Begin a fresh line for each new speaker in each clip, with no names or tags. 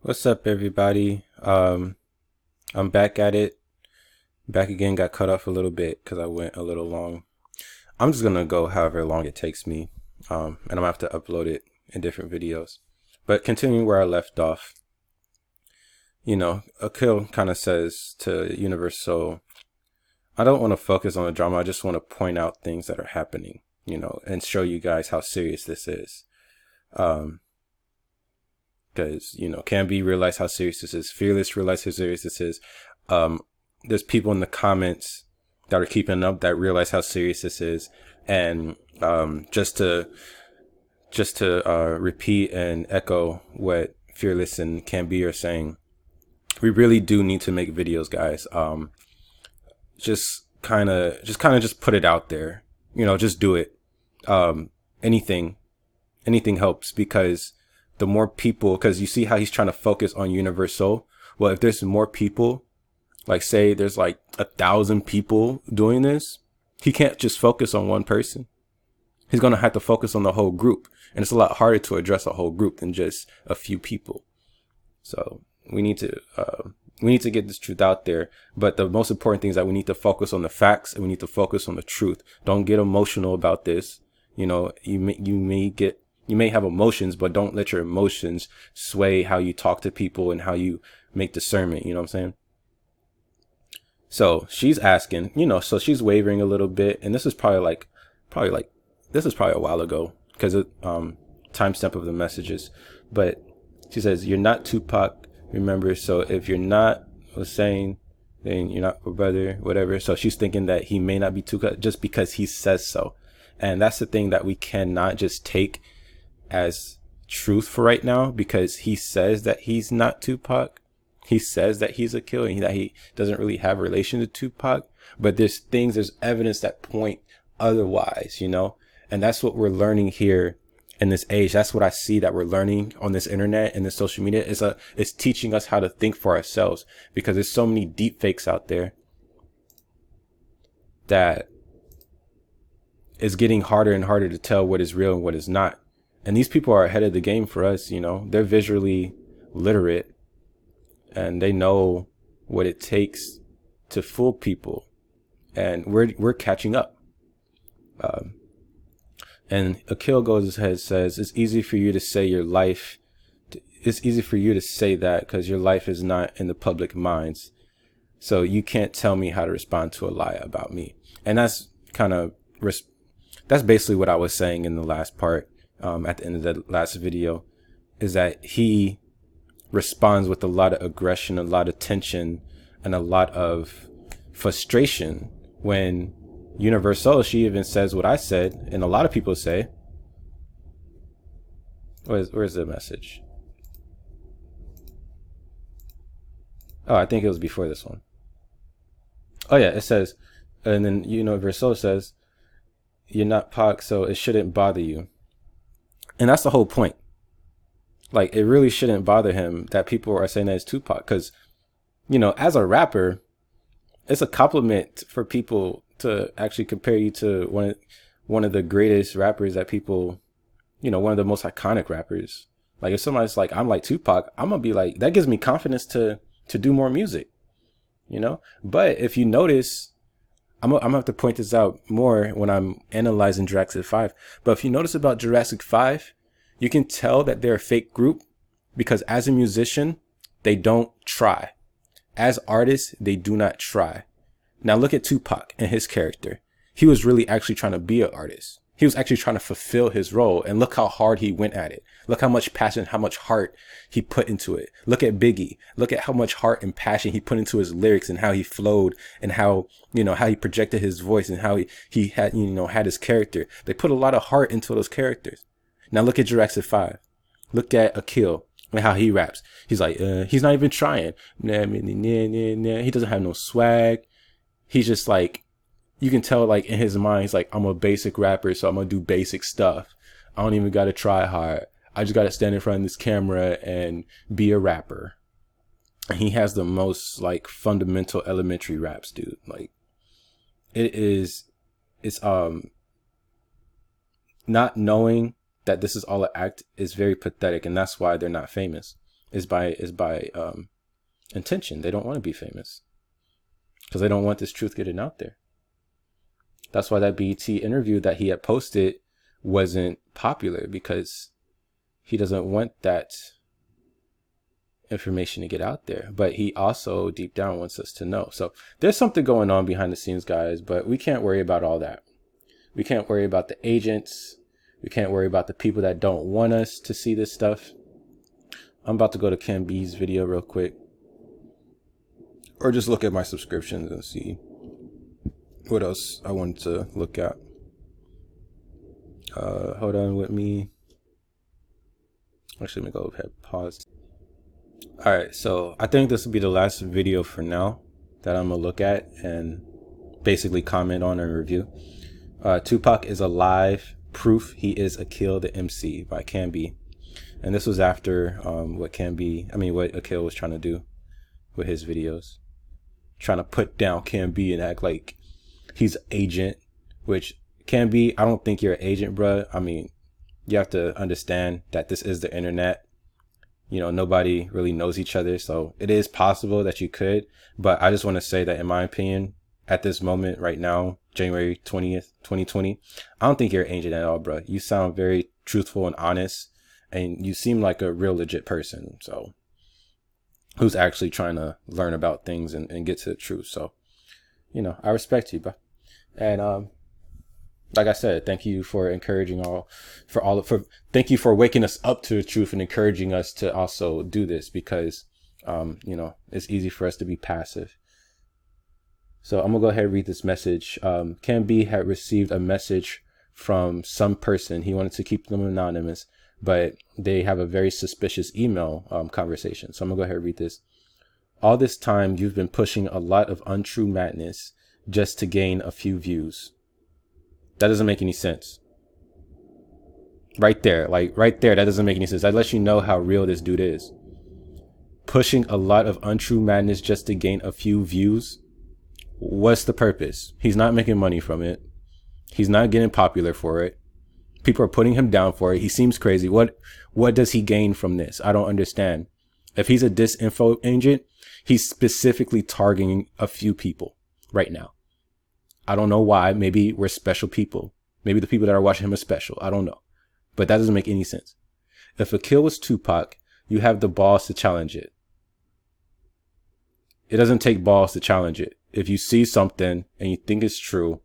What's up, everybody? I'm back at it. Back again, got cut off a little bit because I went a little long. I'm just gonna go however long it takes me, and I'm gonna have to upload it in different videos. But continuing where I left off, Akil kind of says to Universal, I don't want to focus on the drama. I just want to point out things that are happening, and show you guys how serious this is. Um, because can be realize how serious this is. Fearless realize how serious this is. Um, there's people in the comments that are keeping up that realize how serious this is, and just to repeat and echo what Fearless and Can Be are saying, we really do need to make videos, guys. Just put it out there. Just do it. Um, anything, anything helps because the more people, because you see how he's trying to focus on Universal. Well, if there's more people, like say there's like 1,000 people doing this, he can't just focus on one person. He's going to have to focus on the whole group. And it's a lot harder to address a whole group than just a few people. So we need to get this truth out there. But the most important thing is that we need to focus on the facts and we need to focus on the truth. Don't get emotional about this. You may have emotions, but don't let your emotions sway how you talk to people and how you make discernment. You know what I'm saying? So she's asking, so she's wavering a little bit, and this is this is probably a while ago because of timestamp of the messages. But she says, "You're not Tupac, remember? So if you're not Hussein, then you're not a brother, whatever." So she's thinking that he may not be Tupac just because he says so, and that's the thing that we cannot just take as truth for right now, because he says that he's not Tupac. He says that he's a killer and that he doesn't really have a relation to Tupac, but there's evidence that point otherwise, and that's what we're learning here in this age. That's what I see that we're learning on this internet and this social media is teaching us how to think for ourselves, because there's so many deep fakes out there that it's getting harder and harder to tell what is real and what is not. And these people are ahead of the game for us, they're visually literate and they know what it takes to fool people. And we're catching up. And Akil goes ahead and says, it's easy for you to say that because your life is not in the public minds. So you can't tell me how to respond to a lie about me. And that's basically what I was saying in the last part. At the end of the last video, is that he responds with a lot of aggression, a lot of tension, and a lot of frustration when Universal, she even says what I said, and a lot of people say, where's the message? Oh, I think it was before this one. Oh yeah, it says, and then Universal says, you're not Pac, so it shouldn't bother you. And that's the whole point. Like, it really shouldn't bother him that people are saying that it's Tupac. Because, as a rapper, it's a compliment for people to actually compare you to one of the greatest rappers that people, one of the most iconic rappers. Like, if somebody's like, I'm like Tupac, I'm going to be like, that gives me confidence to do more music, But if you notice, I'm gonna have to point this out more when I'm analyzing Jurassic 5. But if you notice about Jurassic 5, you can tell that they're a fake group because as a musician, they don't try. As artists, they do not try. Now look at Tupac and his character. He was really actually trying to be an artist. He was actually trying to fulfill his role, and look how hard he went at it. Look how much passion, how much heart he put into it. Look at Biggie. Look at how much heart and passion he put into his lyrics and how he flowed and how he projected his voice and how he had, had his character. They put a lot of heart into those characters. Now look at Jurassic 5. Look at Akil and how he raps. He's like, he's not even trying. He doesn't have no swag. He's just like, you can tell like in his mind, he's like, I'm a basic rapper, so I'm going to do basic stuff. I don't even got to try hard. I just got to stand in front of this camera and be a rapper. And he has the most like fundamental elementary raps, dude. Like it's not knowing that this is all an act is very pathetic. And that's why they're not famous. is by intention. They don't want to be famous because they don't want this truth getting out there. That's why that BET interview that he had posted wasn't popular, because he doesn't want that information to get out there. But he also deep down wants us to know. So there's something going on behind the scenes, guys, but we can't worry about all that. We can't worry about the agents. We can't worry about the people that don't want us to see this stuff. I'm about to go to Ken B's video real quick, or just look at my subscriptions and see what else I wanted to look at. Hold on with me. Actually, let me go ahead, pause. All right, so I think this will be the last video for now that I'm gonna look at and basically comment on and review. Tupac is alive. Proof he is Akil the MC by Ken B. And this was after what Akil was trying to do with his videos, trying to put down Ken B and act like he's an agent, which Ken B, I don't think you're an agent, bruh. I mean, you have to understand that this is the internet. You know, nobody really knows each other, so it is possible that you could. But I just want to say that, in my opinion, at this moment right now, January 20th, 2020, I don't think you're an agent at all, bro. You sound very truthful and honest, and you seem like a real legit person. So who's actually trying to learn about things and get to the truth. So, you know, I respect you, bro. And like I said, thank you for encouraging thank you for waking us up to the truth and encouraging us to also do this, because you know, it's easy for us to be passive. So I'm gonna go ahead and read this message. Ken B had received a message from some person. He wanted to keep them anonymous, but they have a very suspicious email conversation. So I'm gonna go ahead and read this. All this time, you've been pushing a lot of untrue madness just to gain a few views. That doesn't make any sense. Right there, like right there, that doesn't make any sense. That lets you know how real this dude is. Pushing a lot of untrue madness just to gain a few views. What's the purpose? He's not making money from it. He's not getting popular for it. People are putting him down for it. He seems crazy. What does he gain from this? I don't understand. If he's a disinfo agent, he's specifically targeting a few people right now. I don't know why. Maybe we're special people. Maybe the people that are watching him are special. I don't know. But that doesn't make any sense. If Akil was Tupac, you have the balls to challenge it. It doesn't take balls to challenge it. If you see something and you think it's true,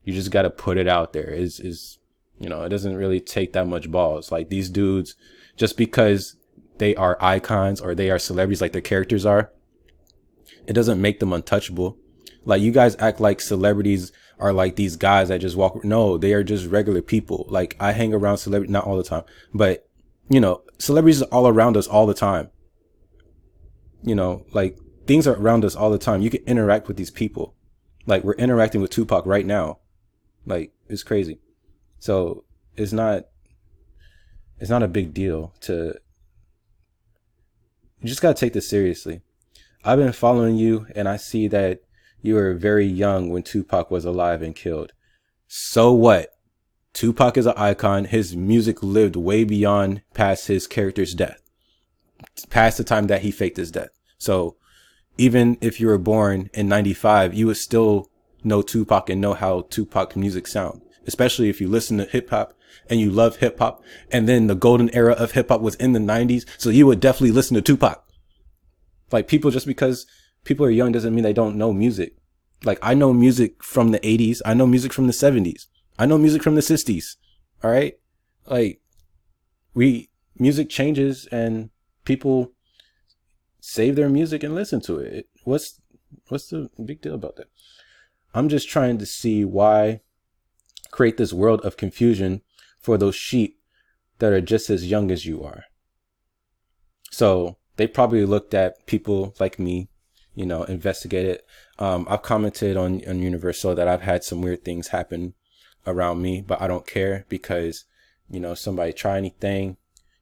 you just got to put it out there. You know, it doesn't really take that much balls. Like, these dudes, just because they are icons or they are celebrities like their characters are, it doesn't make them untouchable. Like, you guys act like celebrities are like these guys that just walk. No, they are just regular people. Like, I hang around celebrities, not all the time, but, you know, celebrities are all around us all the time. You know, like, things are around us all the time. You can interact with these people. Like, we're interacting with Tupac right now. Like, it's crazy. So it's not a big deal you just got to take this seriously. I've been following you and I see that you were very young when Tupac was alive and killed. So what? Tupac is an icon. His music lived way beyond past his character's death, past the time that he faked his death. So even if you were born in 95, you would still know Tupac and know how Tupac music sound, especially if you listen to hip hop and you love hip hop. And then the golden era of hip hop was in the 90s. So you would definitely listen to Tupac. Like, people, just because people are young doesn't mean they don't know music. Like, I know music from the 80s. I know music from the 70s. I know music from the 60s. All right. Like, music changes and people save their music and listen to it. What's the big deal about that? I'm just trying to see why create this world of confusion for those sheep that are just as young as you are. So they probably looked at people like me, you know, investigated. I've commented on Universal that I've had some weird things happen around me, but I don't care, because, you know, somebody try anything,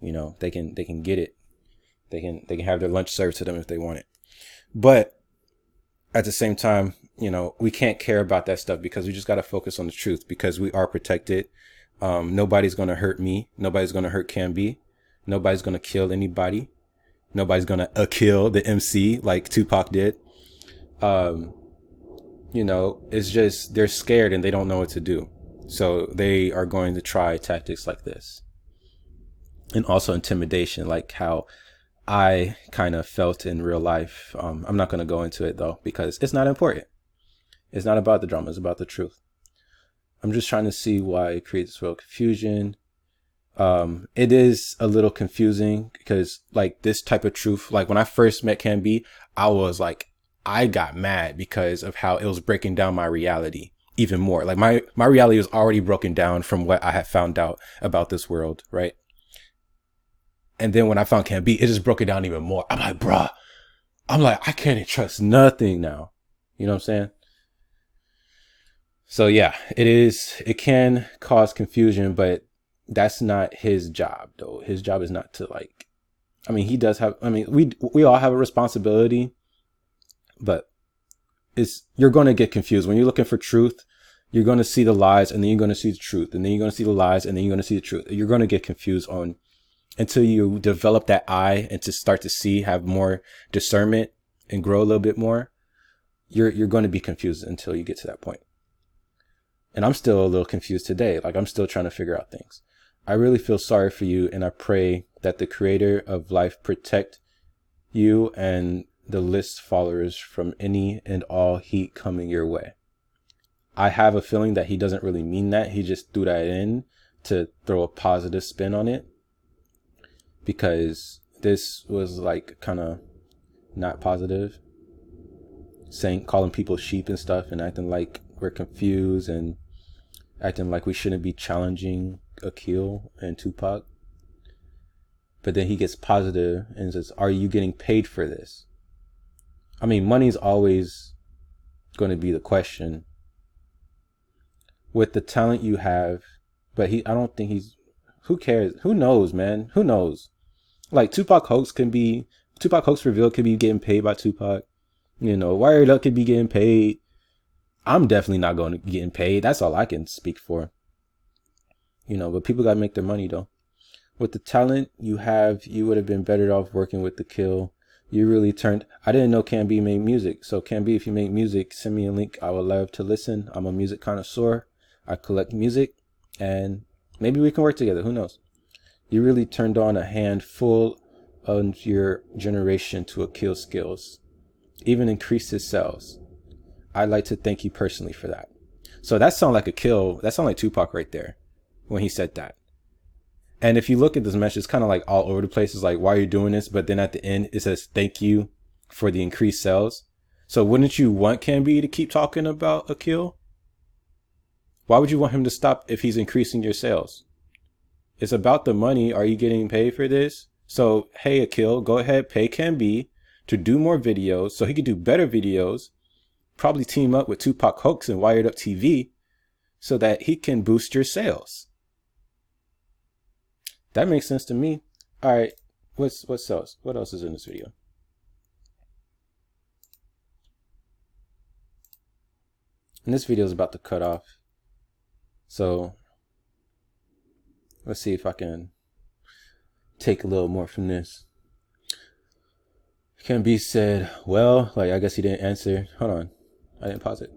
you know, they can get it. They can have their lunch served to them if they want it. But at the same time, you know, we can't care about that stuff, because we just got to focus on the truth, because we are protected. Nobody's going to hurt me. Nobody's going to hurt Ken B. Nobody's going to kill anybody. Nobody's gonna Akil the MC like Tupac did. It's just they're scared and they don't know what to do. So they are going to try tactics like this. And also intimidation, like how I kind of felt in real life. I'm not going to go into it though, because it's not important. It's not about the drama. It's about the truth. I'm just trying to see why it creates real confusion. It is a little confusing because like this type of truth, like when I first met Can B, I got mad because of how it was breaking down my reality even more. Like my reality was already broken down from what I had found out about this world, right? And then when I found Can B, it just broke it down even more. I'm like, bruh, I can't trust nothing now. You know what I'm saying? So yeah, it can cause confusion, but that's not his job though. His job is not to he does have, we all have a responsibility, but you're going to get confused. When you're looking for truth, you're going to see the lies and then you're going to see the truth. And then you're going to see the lies and then you're going to see the truth. You're going to get confused until you develop that eye and to start to see, have more discernment and grow a little bit more. You're going to be confused until you get to that point. And I'm still a little confused today. Like I'm still trying to figure out things. I really feel sorry for you. And I pray that the creator of life protect you and the list followers from any and all heat coming your way. I have a feeling that he doesn't really mean that. He just threw that in to throw a positive spin on it, because this was like kind of not positive, calling people sheep and stuff and acting like we're confused and acting like we shouldn't be challenging Akil and Tupac. But then he gets positive and says, are you getting paid for this? I mean, money's always going to be the question with the talent you have, but I don't think who cares? Who knows, man? Who knows? Like Tupac Hoax Reveal could be getting paid by Tupac. Wired Up could be getting paid. I'm definitely not going to be getting paid. That's all I can speak for. But people got to make their money though. With the talent you have, you would have been better off working with the Kill. You really I didn't know Can B made music. So Can B, if you make music, send me a link. I would love to listen. I'm a music connoisseur. I collect music and maybe we can work together. Who knows? You really turned on a handful of your generation to Akil skills, even increased his sales. I'd like to thank you personally for that. So that sounded like Akil. That sounded like Tupac right there when he said that. And if you look at this message, it's kind of like all over the place. It's like, why are you doing this? But then at the end, it says, thank you for the increased sales. So wouldn't you want Can B to keep talking about Akil? Why would you want him to stop if he's increasing your sales? It's about the money. Are you getting paid for this? So, hey, Akil, go ahead, pay Can B to do more videos so he could do better videos, probably team up with Tupac Hoax and Wired Up TV so that he can boost your sales. That makes sense to me. All right, what else? What else is in this video? And this video is about to cut off. So let's see if I can take a little more from this. Can be said, well, I guess he didn't answer. Hold on, I didn't pause it.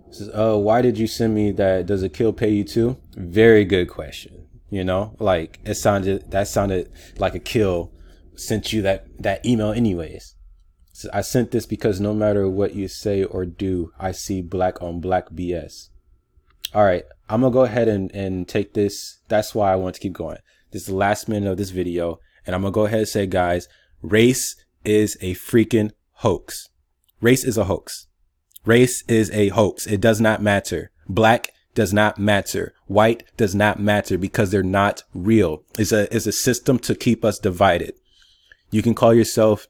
It says, oh, why did you send me that? Does Akil pay you too? Very good question. That sounded like Akil sent you that email anyways. So I sent this because no matter what you say or do, I see black on black BS. All right, I'm gonna go ahead and take this. That's why I want to keep going. This is the last minute of this video. And I'm gonna go ahead and say, guys, race is a freaking hoax. Race is a hoax. Race is a hoax. It does not matter. Black does not matter. White does not matter because they're not real. It's a system to keep us divided. You can call yourself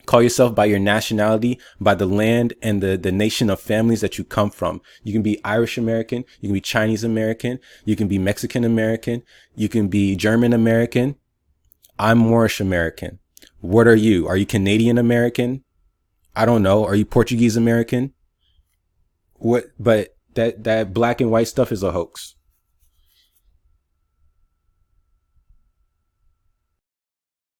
by your nationality, by the land and the nation of families that you come from. You can be Irish American. You can be Chinese American. You can be Mexican American. You can be German American. I'm Moorish American. What are you? Are you Canadian American? I don't know. Are you Portuguese American? What? But that black and white stuff is a hoax.